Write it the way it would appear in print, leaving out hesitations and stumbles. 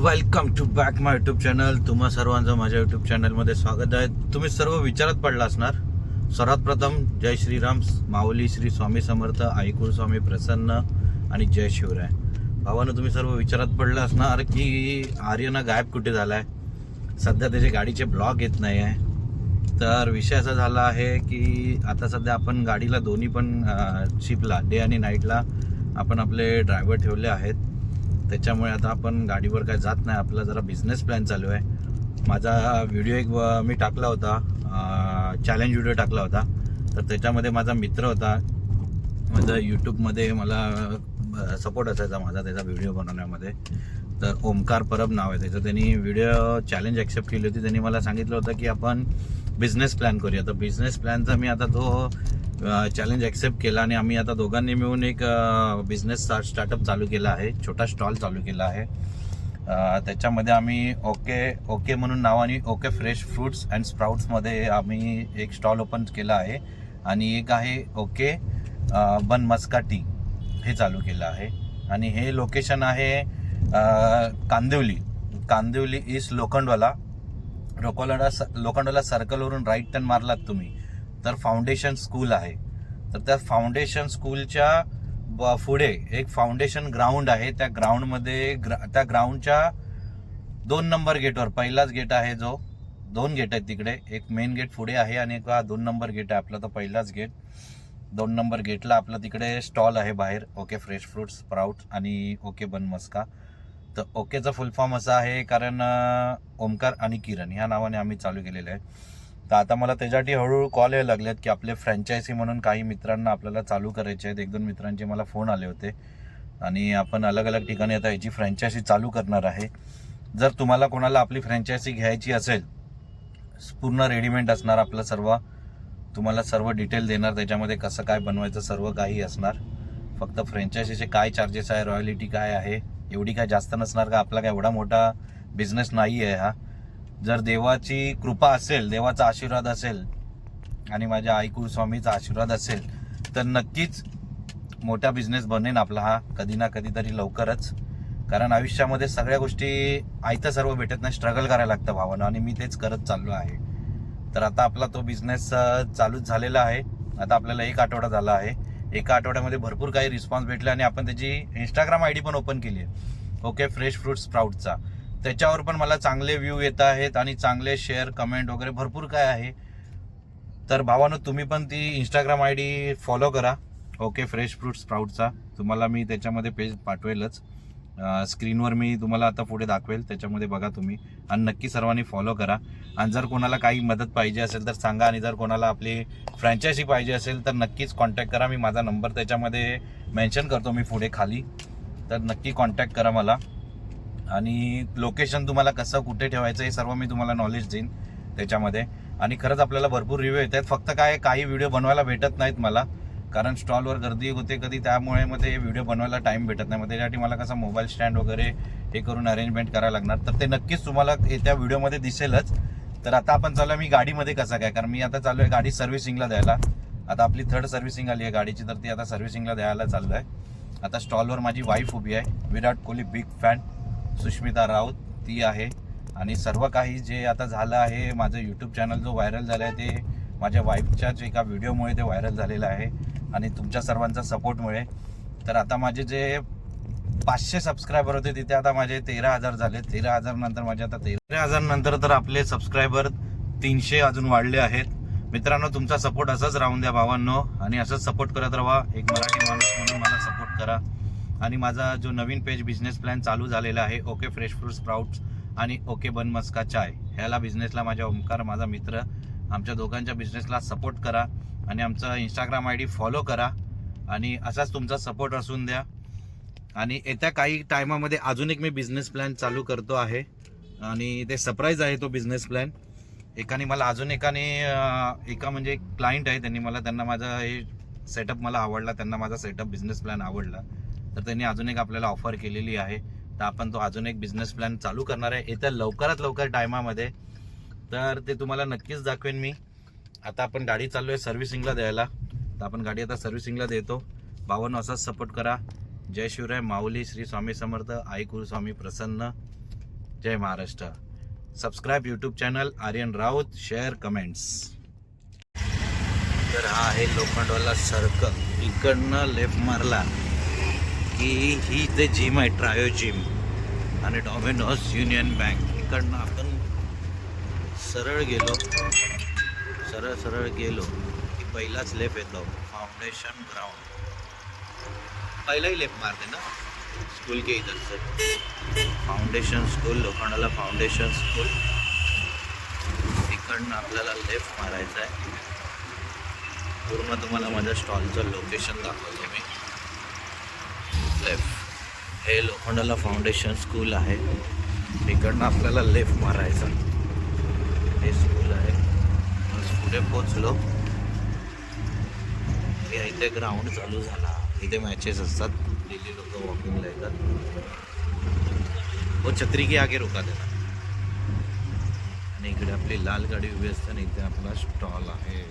Welcome to back my YouTube channel. तुम्हा सर्वांचं माझ्या यूट्यूब चॅनलमध्ये स्वागत आहे. तुम्ही सर्व विचारात पडला असणार. सर्वात प्रथम जय श्रीराम, माऊली श्री स्वामी समर्थ, ऐकूळ स्वामी प्रसन्न आणि जय शिवराय. भावानं तुम्ही सर्व विचारात पडलं असणार की आर्यना गायब कुठे झाला आहे. सध्या त्याचे गाडीचे ब्लॉग येत नाही आहे. तर विषय असा झाला आहे की आता सध्या आपण गाडीला दोन्ही पण शिपला डे आणि नाईटला आपण आपले ड्रायव्हर ठेवले आहेत. त्याच्यामुळे आता आपण गाडीवर काय जात नाही. आपला जरा बिझनेस प्लॅन चालू आहे. माझा व्हिडिओ एक मी टाकला होता, चॅलेंज व्हिडिओ टाकला होता. तर त्याच्यामध्ये माझा मित्र होता, माझा यूट्यूबमध्ये मला सपोर्ट असायचा माझा त्याचा व्हिडिओ बनवण्यामध्ये. तर ओमकार परब नाव आहे त्याचं. त्यांनी व्हिडिओ चॅलेंज ॲक्सेप्ट केली होती. त्यांनी मला सांगितलं होतं की आपण बिझनेस प्लॅन करूया. तर बिझनेस प्लॅनचा मी आता तो चॅलेंज ॲक्सेप्ट केला आणि आम्ही आता दोघांनी मिळून एक बिझनेस स्टार्टअप चालू केला आहे. छोटा स्टॉल चालू केला आहे. त्याच्यामध्ये आम्ही ओके म्हणून नावाने ओके फ्रेश फ्रूट्स अँड स्प्राउट्समध्ये आम्ही एक स्टॉल ओपन केला आहे. आणि एक आहे ओके बन मस्का टी, हे चालू केलं आहे. आणि हे लोकेशन आहे कांदिवली ईस्ट लोखंडवाला सर्कलवरून राईट टर्न मारलात तुम्ही तर फाउंडेशन स्कूल आहे. तर त्या फाउंडेशन स्कूलच्या पुढे एक फाउंडेशन ग्राउंड आहे. त्या ग्राउंडमध्ये त्या ग्राउंडच्या 2 नंबर गेटवर पहिलाच गेट आहे. जो 2 गेट आहेत तिकडे, एक मेन गेट पुढे आहे आणि एक 2 नंबर गेट आहे आपला. तो पहिलाच गेट 2 नंबर गेटला आपला तिकडे स्टॉल आहे बाहेर, ओके फ्रेश फ्रूट्स स्प्राउट्स आणि ओके बन मस्का. तर ओकेचा फुल फॉर्म असा आहे कारण ओमकार आणि किरण ह्या नावाने आम्ही चालू केलेलं आहे. तर आता मला त्याच्यासाठी हळूहळू कॉल यायला लागलेत की आपले फ्रँचायझी म्हणून काही मित्रांना आपल्याला चालू करायचे आहेत. 1-2 मित्रांचे मला फोन आले होते आणि आपण अलग अलग ठिकाणी आता याची फ्रँचायझी चालू करणार आहे. जर तुम्हाला कोणाला आपली फ्रँचायझी घ्यायची असेल, पूर्ण रेडीमेड असणार आपलं सर्व, तुम्हाला सर्व डिटेल देणार, त्याच्यामध्ये कसं काय बनवायचं सर्व काही असणार. फक्त फ्रँचायझीचे काय चार्जेस आहे, रॉयल्टी काय आहे, एवढी काय जास्त नसणार. का आपला काय एवढा मोठा बिझनेस नाही आहे हा. जर देवाची कृपा असेल, देवाचा आशीर्वाद असेल आणि माझ्या ऐकूळ स्वामीचा आशीर्वाद असेल तर नक्कीच मोठा बिझनेस बनेन आपला हा कधी ना कधी तरी लवकरच. कारण आयुष्यामध्ये सगळ्या गोष्टी आयतं सर्व भेटत नाही, स्ट्रगल करायला लागतं भावानं, आणि मी तेच करत चाललो आहे. तर आता आपला तो बिझनेस चालूच झालेला आहे. आता आपल्याला 1 आठवडा झाला आहे. 1 आठवड्यामध्ये भरपूर काही रिस्पॉन्स भेटले आणि आपण त्याची इंस्टाग्राम ID पण ओपन केली आहे, ओके फ्रेश फ्रूट स्प्राउटचा. त्याच्यावर पण मला चांगले व्ह्यू येत आहेत आणि चांगले शेअर कमेंट वगैरे भरपूर काय आहे. तर भावानो, तुम्ही पण ती इंस्टाग्राम ID फॉलो करा, ओके फ्रेश फ्रूट स्प्राउटचा. तुम्हाला मी त्याच्यामध्ये पेज पाठवेलच, स्क्रीनवर मी तुम्हाला आता पुढे दाखवेल, त्याच्यामध्ये बघा तुम्ही. आणि नक्की सर्वांनी फॉलो करा. आणि जर कोणाला काही मदत पाहिजे असेल तर सांगा. आणि जर कोणाला आपली फ्रँचायझी पाहिजे असेल तर नक्कीच कॉन्टॅक्ट करा. मी माझा नंबर त्याच्यामध्ये मेन्शन करतो मी पुढे खाली. तर नक्की कॉन्टॅक्ट करा मला. आणि लोकेशन तुम्हाला कसं कुठे ठेवायचं हे सर्व मी तुम्हाला नॉलेज देईन त्याच्यामध्ये. आणि खरंच आपल्याला भरपूर रिव्ह्यू येत आहेत. फक्त काही व्हिडिओ बनवायला भेटत नाहीत मला, कारण स्टॉलवर गर्दी होते कधी, त्यामुळे मग ते व्हिडिओ बनवायला टाईम भेटत नाही. मग त्याच्यासाठी मला कसं मोबाईल स्टँड वगैरे हे करून अरेंजमेंट करायला लागणार. तर ते नक्कीच तुम्हाला त्या व्हिडिओमध्ये दिसेलच. तर आता आपण चालू आहे, मी गाडीमध्ये कसं काय, कारण मी आता चालू आहे गाडी सर्व्हिसिंगला द्यायला. आता आपली 3rd सर्व्हिसिंग आली आहे गाडीची, तर ती आता सर्व्हिसिंगला द्यायला चाललं आहे. आता स्टॉलवर माझी वाईफ उभी आहे, विराट कोहली बिग फॅन सुष्मिता राऊत, ती आहे. आणि सर्व काही जे आता झालं आहे, माझं यूट्यूब चॅनल जो व्हायरल झालं आहे ते माझ्या वाईफच्याच एका व्हिडिओमुळे ते व्हायरल झालेलं आहे आणि तुमच्या सर्वांचा सपोर्टमुळे. तर आता माझे जे 500 सबस्क्रायबर होते तिथे आता माझे 13,000 झाले. 13,000 नंतर माझे आता 13,000 नंतर तर आपले सबस्क्रायबर 300 अजून वाढले आहेत. मित्रांनो, तुमचा सपोर्ट असंच राहून द्या भावांनो, आणि असंच सपोर्ट करत राहा. एक मराठी माणूस म्हणून मला सपोर्ट करा. आणि माझा जो नवीन पेज बिझनेस प्लॅन चालू झालेला आहे, ओके फ्रेश फ्रूट स्प्राउट्स आणि ओके बन मस्का चाय, ह्याला बिझनेसला माझ्या ओमकार माझा मित्र, आमच्या दोघांच्या बिझनेसला सपोर्ट करा. आणि आमचा इंस्टाग्राम ID फॉलो करा. आणि असाच तुमचा सपोर्ट असून द्या. आणि येत्या काही टायमामध्ये अजून एक मी बिझनेस प्लॅन चालू करतो आहे आणि ते सरप्राईज आहे तो बिझनेस प्लॅन. एका म्हणजे एक क्लायंट आहे, त्यांना माझा हे सेटअप मला आवडला, त्यांना माझा सेटअप बिझनेस प्लॅन आवडला. तर त्यांनी अजून एक आपल्याला ऑफर केलेली आहे. तर आपण तो अजून एक बिझनेस प्लॅन चालू करणार आहे येत्या लवकरात लवकर टायमामध्ये. तर ते तुम्हाला नक्कीच दाखवेन मी. आता आपण गाडी चाललो आहे सर्व्हिसिंगला द्यायला. तर आपण गाडी आता सर्व्हिसिंगला देतो. भावांनो, असाच सपोर्ट करा. जय शिवराय, माऊली श्री स्वामी समर्थ, ऐकूळ स्वामी प्रसन्न. जय Maharashtra. Subscribe YouTube channel Aryan Raut. Share comments. तर हा आहे लोखंडवाला सर्कल. इकडनं लेफ्ट मारला की ही इथे जिम आहे, ट्रायो जिम आणि डॉमिनोज युनियन बँक. इकडनं आपण सरळ गेलो की पहिलाच लेफ्ट येतो फाउंडेशन ग्राउंड. पहिलाही लेफ्ट मारते ना स्कूल के इधर से. Foundation school, Lokhandwala foundation school. इकडनं आपल्याला लेफ्ट मारायचं आहे. पूर्ण तुम्हाला माझ्या स्टॉलचं लोकेशन दाखवतो मी. लेफ्ट हे लोखंडाला फाउंडेशन स्कूल आहे. इकडनं आपल्याला लेफ्ट मारायचं. हे स्कूल आहे. पुढे पोचलो की इथे ग्राउंड चालू झाला. इथे मॅचेस असतात. दिल्ली लोक वॉकिंगला येतात. वो छत्री के आगे रुका देना. आणि इकडे आपली लाल गाडी उभी असते आणि इथे आपला स्टॉल आहे.